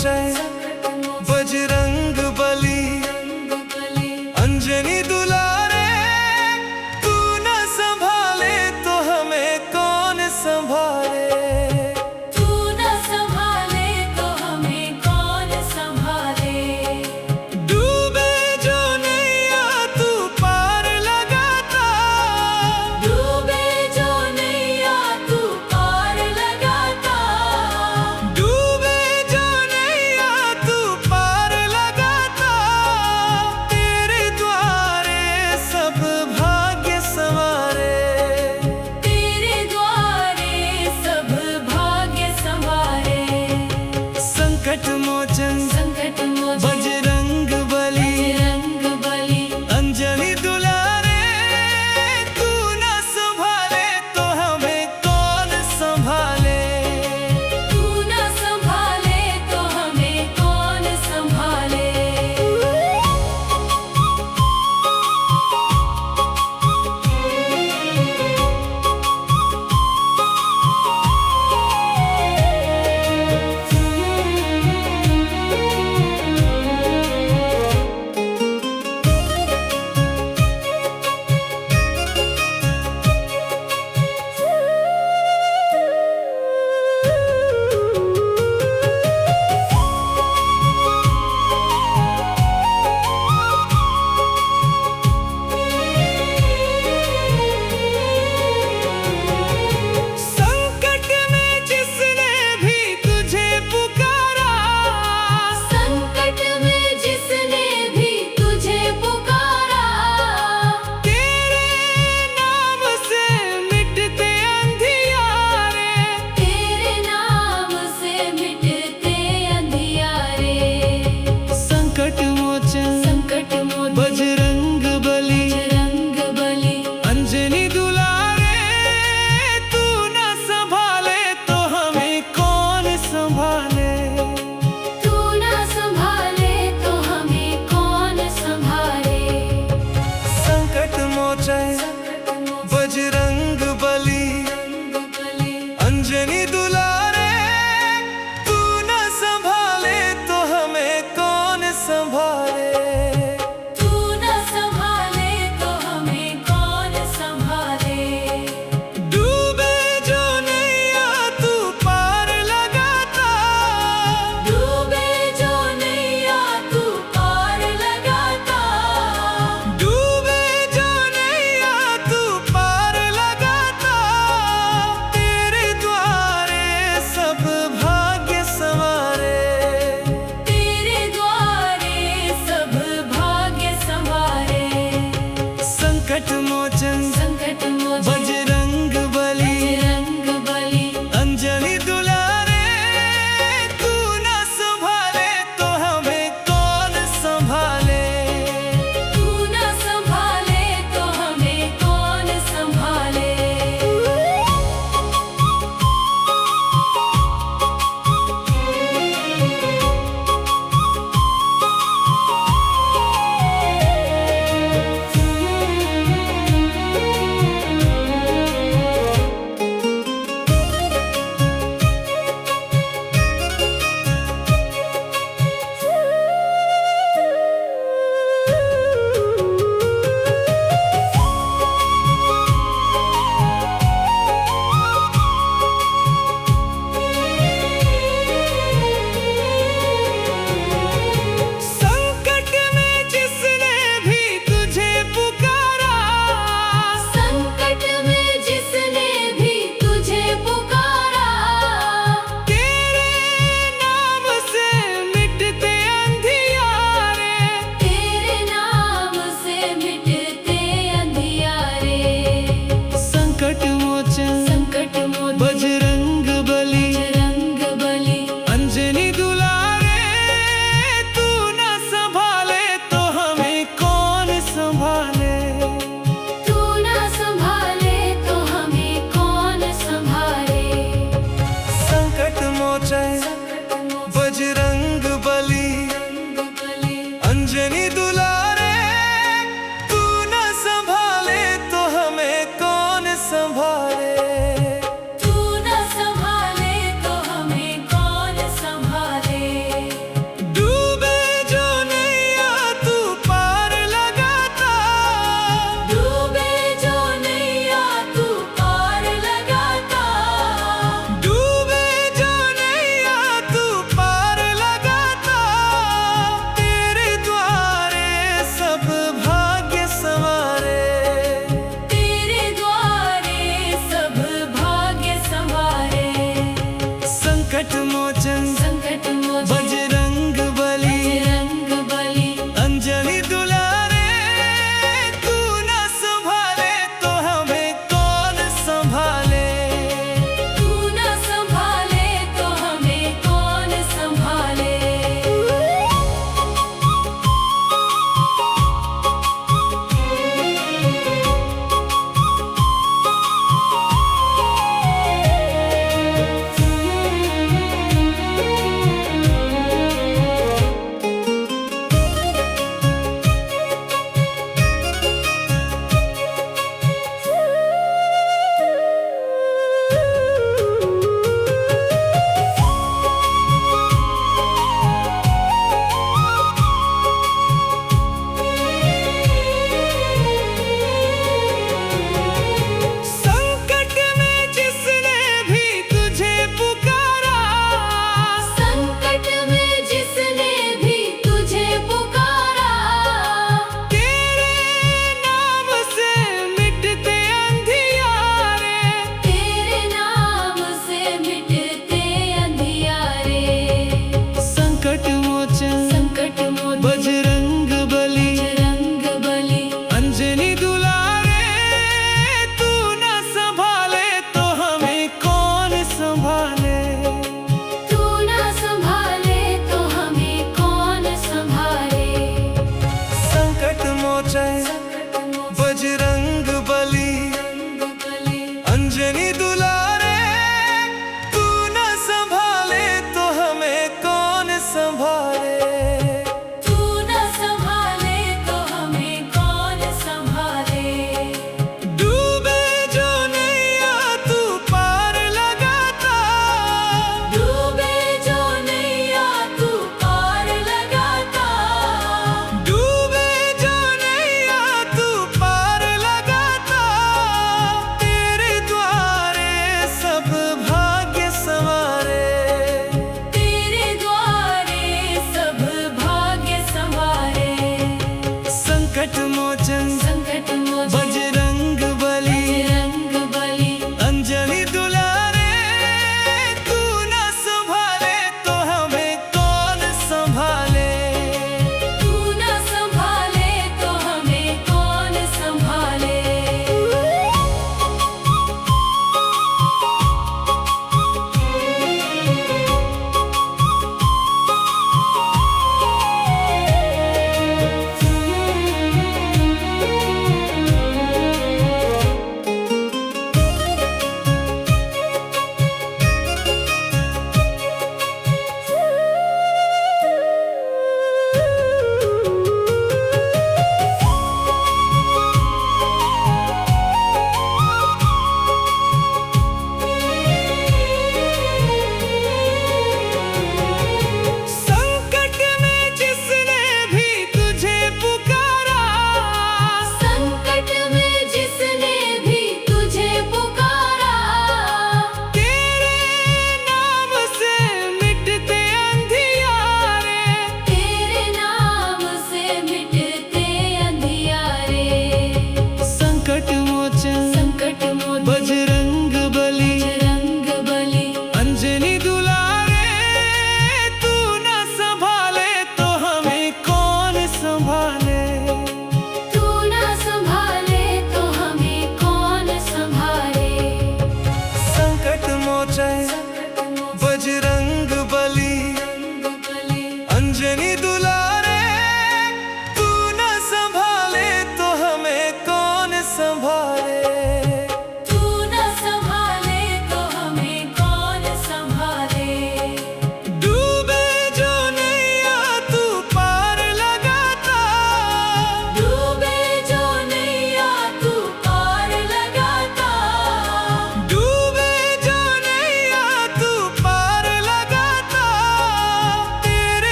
मोचन बजरंग बली अंजनी दुलारे, तू न संभाले तो हमें कौन संभाले। तू न संभाले तो हमें कौन संभाले। डूबे जो नैया तू पार लगाता, डूबे जो नैया तू पार लगाता। डूबे जो नैया मोचन संकट मोचन बजरंग बली बजरंग बली। अंजलि दुलारे, तू न संभाले तो हमें कौन संभाले। तू न संभाले तो हमें कौन संभाले।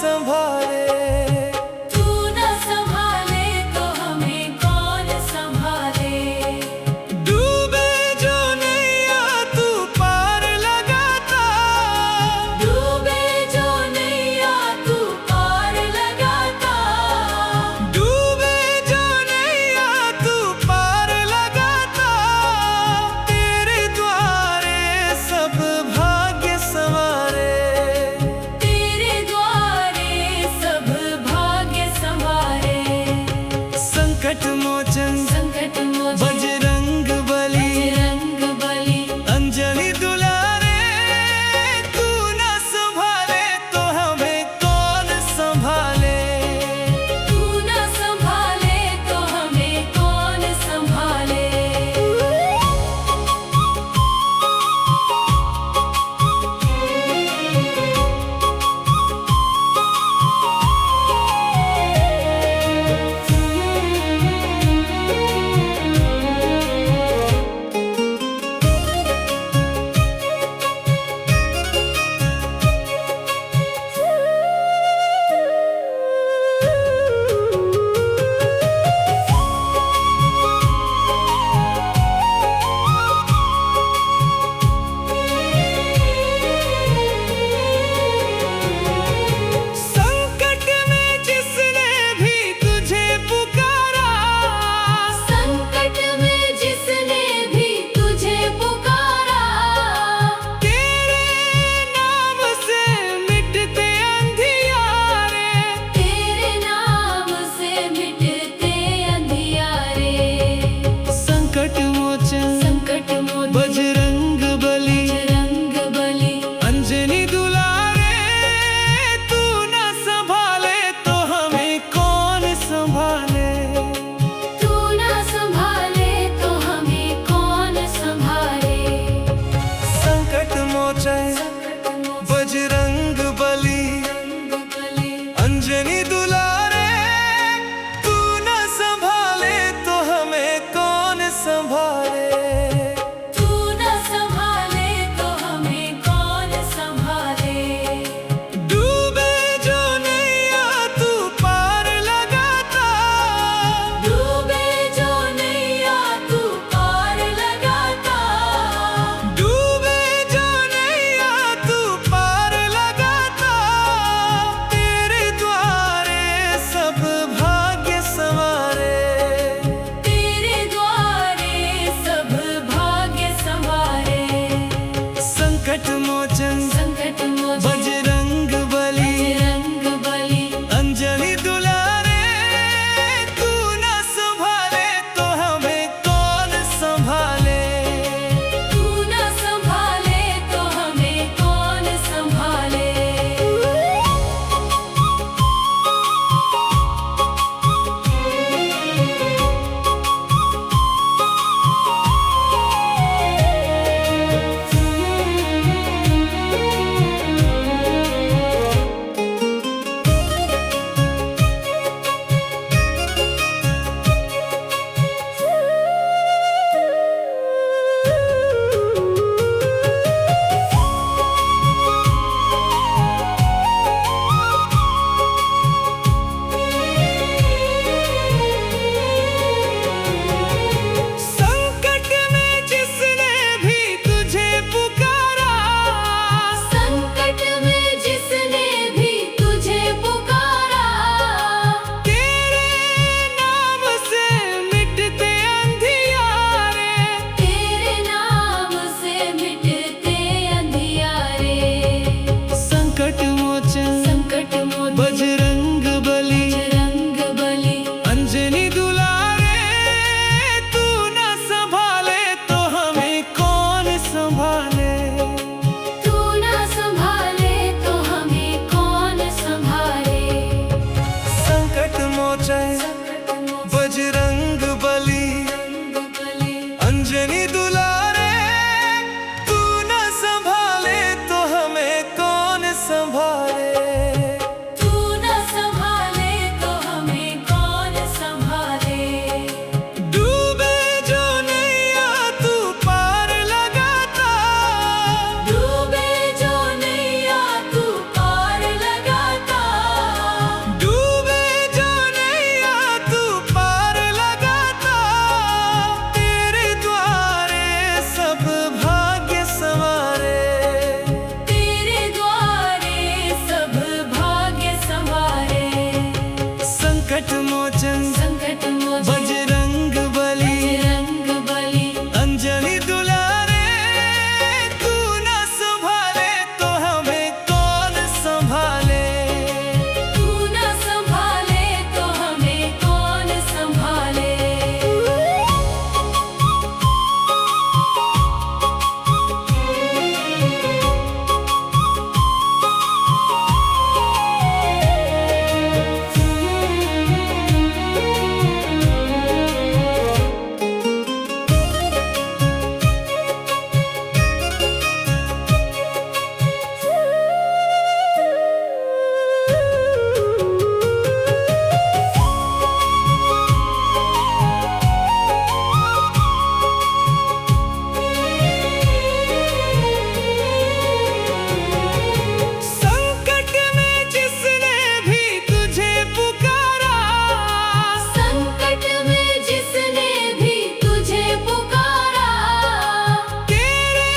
संभाले। तू न संभाले तो हमें कौन संभाले। डूबे जो नैया तू पार लगाता, डूबे जो नैया तू पार लगाता। डूबे जो नैया तू पार लगाता। तेरे द्वारे सब भाग्य संवारे। तेरे द्वारे सब भाग्य संवारे। संकट मोचन संकट मोचन बजरंग बली, बजरंग बली। अंजलि दुलारे। तू न संभाले तो हमें कौन संभाले। तू न संभाले तो हमें कौन संभाले। संकट में जिसने भी तुझे पुकारा, संकट में जिसने भी तुझे पुकारा। तेरे नाम से मिटते अंधियारे। तेरे नाम से मिटते अंधियारे। संकट मोचन संकट मोचन बजरंग बली, बजरंग बली। अंजलि दुलारे। तू न संभाले तो हमें कौन संभाले। तू न संभाले तो हमें कौन संभाले। संकट मोचन संकट मोचन बजरंग बली, बजरंग बली। अंजलि दुलारे। तू न संभाले तो हमें कौन संभाले। तू न संभाले तो हमें कौन संभाले। डूबे जो नैया तू पार लगाता। डूबे जो नैया तू पार लगाता। डूबे जो नैया तू पार लगाता। तेरे द्वारे सब भाग्य संवारे। तेरे द्वारे सब भाग्य संवारे। संकट मोचन संकट मोचन बजरंग बली, बजरंग बली। अंजलि दुलारे। तू न संभाले तो हमें कौन संभाले। तू न संभाले तो हमें कौन संभाले। संकट मोचन संकट मोचन बजरंग बली बजरंग बली अंजनी दुलारे तू न संभाले तो हमें कौन संभाले। तू न संभाले तो हमें कौन संभाले। संकट में जिसने भी तुझे पुकारा संकट में जिसने भी तुझे पुकारा तेरे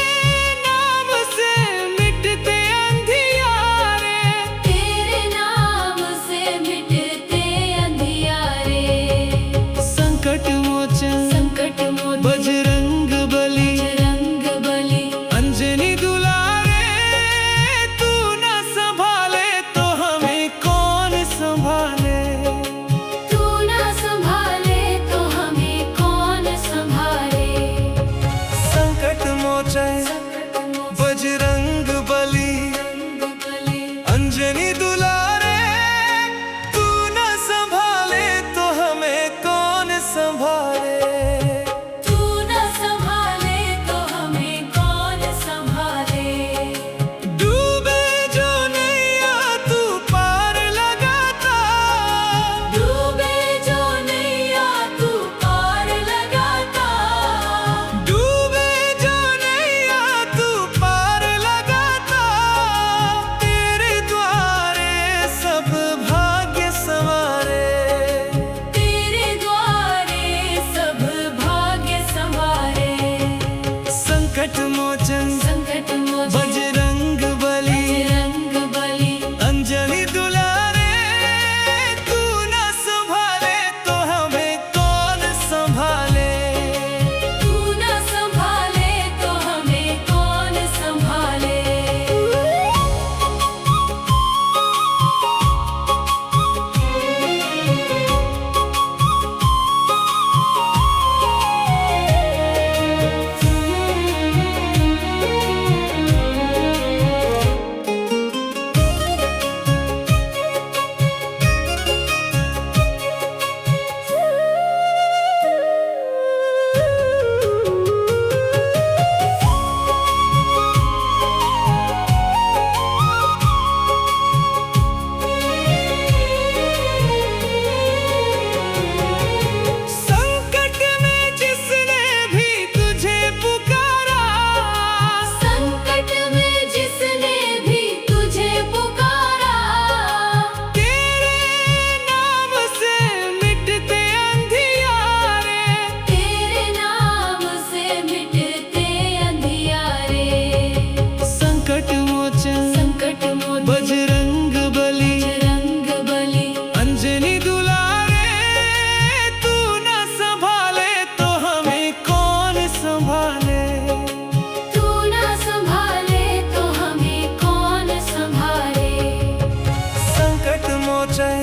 नाम से मिटते अंधियारे। तेरे नाम से मिटते अंधियारे। संकट मोचन संकट मोचन बजरंग बली बजरंग बली अंजनी दुलारे तू न संभाले तो हमें कौन संभाले। तू न संभाले तो हमें कौन संभाले। संकट मोचन संकट मोचन बजरंग बली बजरंग बली अंजनी दुलारे तू न संभाले तो हमें कौन संभाले। तू न संभाले तो हमें कौन संभाले। डूबे जो नैया तू पार लगाता डूबे जो नैया तू पार लगाता डूबे जो नैया तू पार लगाता तेरे द्वारे सब भाग्य संवारे। तेरे द्वारे सब भाग्य संवारे। संकट मोचन संकट मोचन बजरंग बली बजरंग बली अंजनी दुलारे तू न संभाले तो हमें कौन संभाले। तू न संभाले तो हमें कौन संभाले। संकट में जिसने भी तुझे पुकारा संकट में जिसने भी तुझे पुकारा तेरे नाम से मिटते अंधियारे। तेरे नाम से मिटते अंधियारे। संकट मोचन संकट मोचन बजरंग बली बजरंग बली अंजनी दुलारे तू न संभाले तो हमें कौन संभाले। तू न संभाले तो हमें कौन संभाले। संकट मोचन